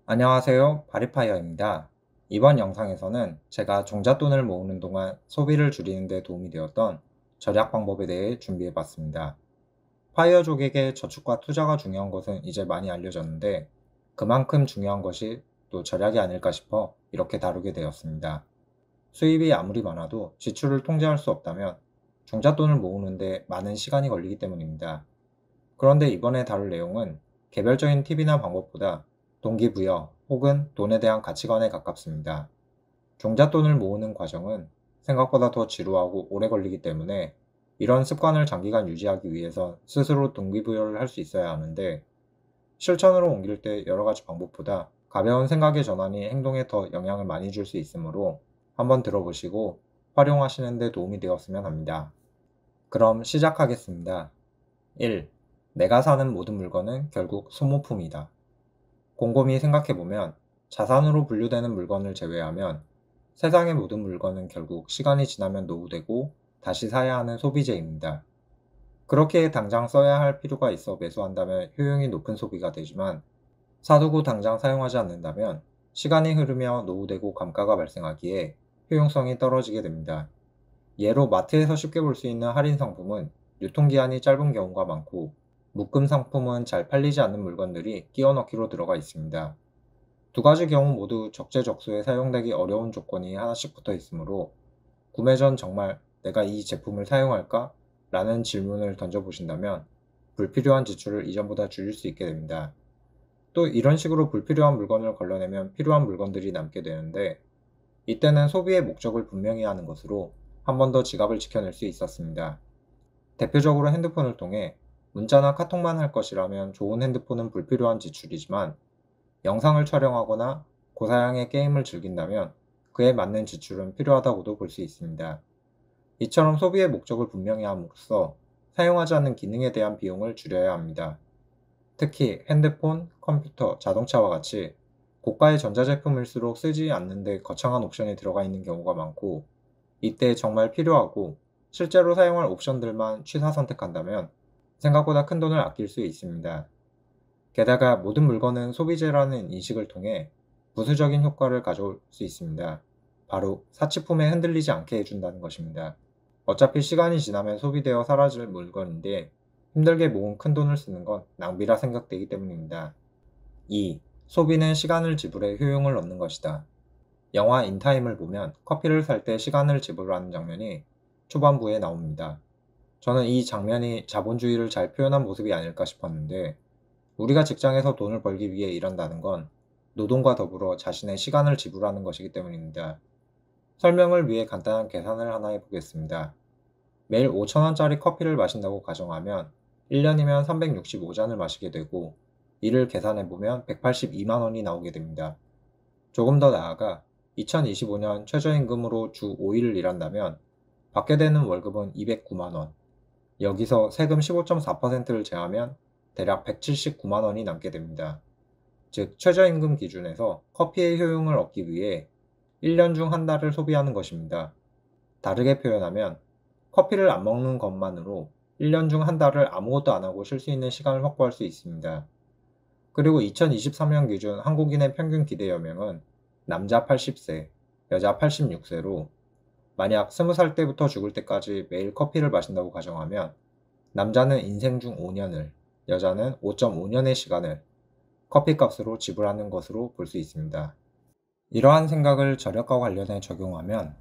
안녕하세요. 바리파이어입니다. 이번 영상에서는 제가 종잣돈을 모으는 동안 소비를 줄이는 데 도움이 되었던 절약 방법에 대해 준비해 봤습니다. 파이어족에게 저축과 투자가 중요한 것은 이제 많이 알려졌는데 그만큼 중요한 것이 또 절약이 아닐까 싶어 이렇게 다루게 되었습니다. 수입이 아무리 많아도 지출을 통제할 수 없다면 종잣돈을 모으는데 많은 시간이 걸리기 때문입니다. 그런데 이번에 다룰 내용은 개별적인 팁이나 방법보다 동기부여 혹은 돈에 대한 가치관에 가깝습니다. 종잣돈을 모으는 과정은 생각보다 더 지루하고 오래 걸리기 때문에 이런 습관을 장기간 유지하기 위해선 스스로 동기부여를 할 수 있어야 하는데 실천으로 옮길 때 여러 가지 방법보다 가벼운 생각의 전환이 행동에 더 영향을 많이 줄 수 있으므로 한번 들어보시고 활용하시는 데 도움이 되었으면 합니다. 그럼 시작하겠습니다. 1. 내가 사는 모든 물건은 결국 소모품이다. 곰곰이 생각해보면 자산으로 분류되는 물건을 제외하면 세상의 모든 물건은 결국 시간이 지나면 노후되고 다시 사야 하는 소비재입니다. 그렇게 당장 써야 할 필요가 있어 매수한다면 효용이 높은 소비가 되지만 사두고 당장 사용하지 않는다면 시간이 흐르며 노후되고 감가가 발생하기에 효용성이 떨어지게 됩니다. 예로 마트에서 쉽게 볼 수 있는 할인 상품은 유통기한이 짧은 경우가 많고 묶음 상품은 잘 팔리지 않는 물건들이 끼워 넣기로 들어가 있습니다. 두 가지 경우 모두 적재적소에 사용되기 어려운 조건이 하나씩 붙어 있으므로 구매 전 정말 내가 이 제품을 사용할까? 라는 질문을 던져보신다면 불필요한 지출을 이전보다 줄일 수 있게 됩니다. 또 이런 식으로 불필요한 물건을 걸러내면 필요한 물건들이 남게 되는데 이때는 소비의 목적을 분명히 하는 것으로 한 번 더 지갑을 지켜낼 수 있었습니다. 대표적으로 핸드폰을 통해 문자나 카톡만 할 것이라면 좋은 핸드폰은 불필요한 지출이지만 영상을 촬영하거나 고사양의 게임을 즐긴다면 그에 맞는 지출은 필요하다고도 볼 수 있습니다. 이처럼 소비의 목적을 분명히 함으로써 사용하지 않는 기능에 대한 비용을 줄여야 합니다. 특히 핸드폰, 컴퓨터, 자동차와 같이 고가의 전자제품일수록 쓰지 않는데 거창한 옵션이 들어가 있는 경우가 많고 이때 정말 필요하고 실제로 사용할 옵션들만 취사 선택한다면 생각보다 큰 돈을 아낄 수 있습니다. 게다가 모든 물건은 소비재라는 인식을 통해 부수적인 효과를 가져올 수 있습니다. 바로 사치품에 흔들리지 않게 해준다는 것입니다. 어차피 시간이 지나면 소비되어 사라질 물건인데 힘들게 모은 큰 돈을 쓰는 건 낭비라 생각되기 때문입니다. 2. 소비는 시간을 지불해 효용을 얻는 것이다. 영화 인타임을 보면 커피를 살 때 시간을 지불하는 장면이 초반부에 나옵니다. 저는 이 장면이 자본주의를 잘 표현한 모습이 아닐까 싶었는데 우리가 직장에서 돈을 벌기 위해 일한다는 건 노동과 더불어 자신의 시간을 지불하는 것이기 때문입니다. 설명을 위해 간단한 계산을 하나 해보겠습니다. 매일 5,000원짜리 커피를 마신다고 가정하면 1년이면 365잔을 마시게 되고 이를 계산해보면 182만 원이 나오게 됩니다. 조금 더 나아가 2025년 최저임금으로 주 5일을 일한다면 받게 되는 월급은 209만 원. 여기서 세금 15.4%를 제하면 대략 179만 원이 남게 됩니다. 즉, 최저임금 기준에서 커피의 효용을 얻기 위해 1년 중 한 달을 소비하는 것입니다. 다르게 표현하면 커피를 안 먹는 것만으로 1년 중 한 달을 아무것도 안 하고 쉴 수 있는 시간을 확보할 수 있습니다. 그리고 2023년 기준 한국인의 평균 기대 여명은 남자 80세, 여자 86세로 만약 20살 때부터 죽을 때까지 매일 커피를 마신다고 가정하면 남자는 인생 중 5년을, 여자는 5.5년의 시간을 커피값으로 지불하는 것으로 볼 수 있습니다. 이러한 생각을 절약과 관련해 적용하면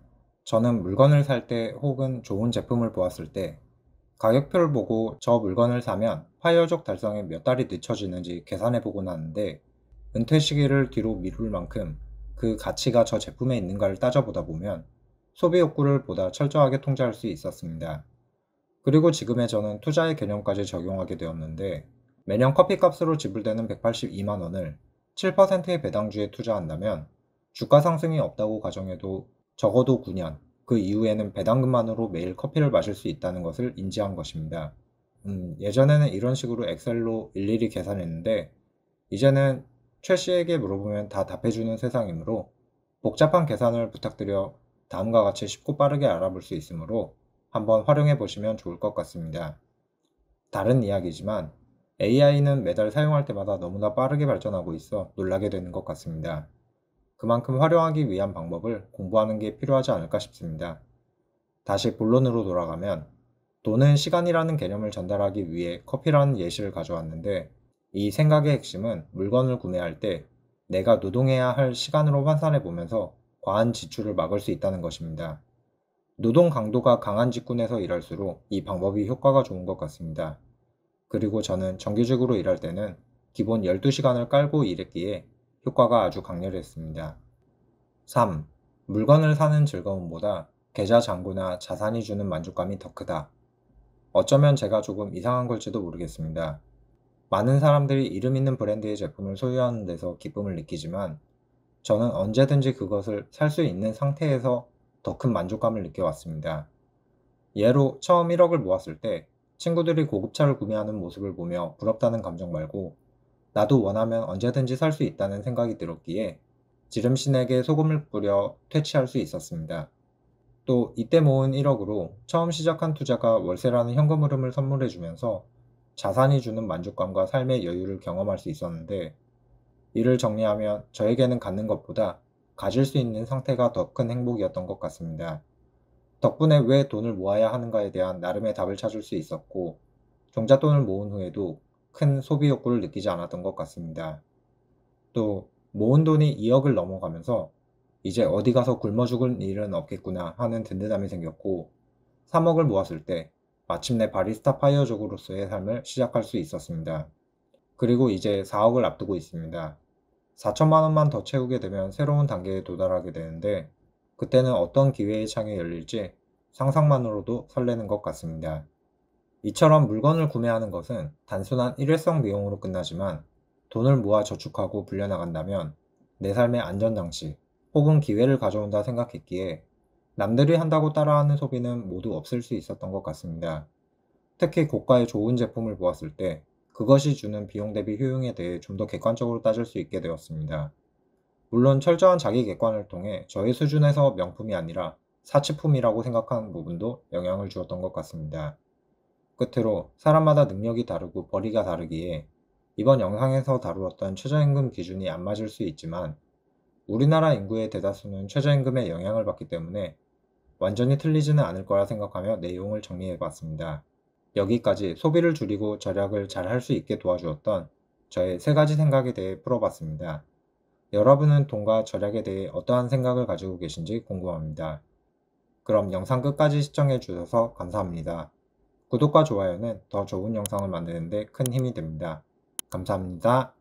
저는 물건을 살 때 혹은 좋은 제품을 보았을 때 가격표를 보고 저 물건을 사면 파이어족 달성에 몇 달이 늦춰지는지 계산해 보곤 하는데 은퇴 시기를 뒤로 미룰 만큼 그 가치가 저 제품에 있는가를 따져보다 보면 소비 욕구를 보다 철저하게 통제할 수 있었습니다. 그리고 지금의 저는 투자의 개념까지 적용하게 되었는데 매년 커피값으로 지불되는 182만 원을 7%의 배당주에 투자한다면 주가 상승이 없다고 가정해도 적어도 9년, 그 이후에는 배당금만으로 매일 커피를 마실 수 있다는 것을 인지한 것입니다. 예전에는 이런 식으로 엑셀로 일일이 계산했는데 이제는 최 씨에게 물어보면 다 답해주는 세상이므로 복잡한 계산을 부탁드려 다음과 같이 쉽고 빠르게 알아볼 수 있으므로 한번 활용해 보시면 좋을 것 같습니다. 다른 이야기지만 AI는 매달 사용할 때마다 너무나 빠르게 발전하고 있어 놀라게 되는 것 같습니다. 그만큼 활용하기 위한 방법을 공부하는 게 필요하지 않을까 싶습니다. 다시 본론으로 돌아가면 돈은 시간이라는 개념을 전달하기 위해 커피라는 예시를 가져왔는데, 이 생각의 핵심은 물건을 구매할 때 내가 노동해야 할 시간으로 환산해 보면서 과한 지출을 막을 수 있다는 것입니다. 노동 강도가 강한 직군에서 일할수록 이 방법이 효과가 좋은 것 같습니다. 그리고 저는 정규직으로 일할 때는 기본 12시간을 깔고 일했기에 효과가 아주 강렬했습니다. 3. 물건을 사는 즐거움보다 계좌 잔고나 자산이 주는 만족감이 더 크다. 어쩌면 제가 조금 이상한 걸지도 모르겠습니다. 많은 사람들이 이름 있는 브랜드의 제품을 소유하는 데서 기쁨을 느끼지만, 저는 언제든지 그것을 살 수 있는 상태에서 더 큰 만족감을 느껴왔습니다. 예로 처음 1억을 모았을 때 친구들이 고급차를 구매하는 모습을 보며 부럽다는 감정 말고, 나도 원하면 언제든지 살 수 있다는 생각이 들었기에 지름신에게 소금을 뿌려 퇴치할 수 있었습니다. 또 이때 모은 1억으로 처음 시작한 투자가 월세라는 현금 흐름을 선물해주면서 자산이 주는 만족감과 삶의 여유를 경험할 수 있었는데, 이를 정리하면 저에게는 갖는 것보다 가질 수 있는 상태가 더 큰 행복이었던 것 같습니다. 덕분에 왜 돈을 모아야 하는가에 대한 나름의 답을 찾을 수 있었고, 종잣돈을 모은 후에도 큰 소비 욕구를 느끼지 않았던 것 같습니다. 또 모은 돈이 2억을 넘어가면서 이제 어디 가서 굶어 죽을 일은 없겠구나 하는 든든함이 생겼고, 3억을 모았을 때 마침내 바리스타 파이어족으로서의 삶을 시작할 수 있었습니다. 그리고 이제 4억을 앞두고 있습니다. 4천만 원만 더 채우게 되면 새로운 단계에 도달하게 되는데, 그때는 어떤 기회의 창이 열릴지 상상만으로도 설레는 것 같습니다. 이처럼 물건을 구매하는 것은 단순한 일회성 비용으로 끝나지만, 돈을 모아 저축하고 불려나간다면 내 삶의 안전장치 혹은 기회를 가져온다 생각했기에 남들이 한다고 따라하는 소비는 모두 없앨 수 있었던 것 같습니다. 특히 고가의 좋은 제품을 보았을 때 그것이 주는 비용 대비 효용에 대해 좀 더 객관적으로 따질 수 있게 되었습니다. 물론 철저한 자기 객관을 통해 저의 수준에서 명품이 아니라 사치품이라고 생각하는 부분도 영향을 주었던 것 같습니다. 끝으로 사람마다 능력이 다르고 벌이가 다르기에 이번 영상에서 다루었던 최저임금 기준이 안 맞을 수 있지만, 우리나라 인구의 대다수는 최저임금에 영향을 받기 때문에 완전히 틀리지는 않을 거라 생각하며 내용을 정리해봤습니다. 여기까지 소비를 줄이고 절약을 잘 할 수 있게 도와주었던 저의 3가지 생각에 대해 풀어봤습니다. 여러분은 돈과 절약에 대해 어떠한 생각을 가지고 계신지 궁금합니다. 그럼 영상 끝까지 시청해 주셔서 감사합니다. 구독과 좋아요는 더 좋은 영상을 만드는 데 큰 힘이 됩니다. 감사합니다.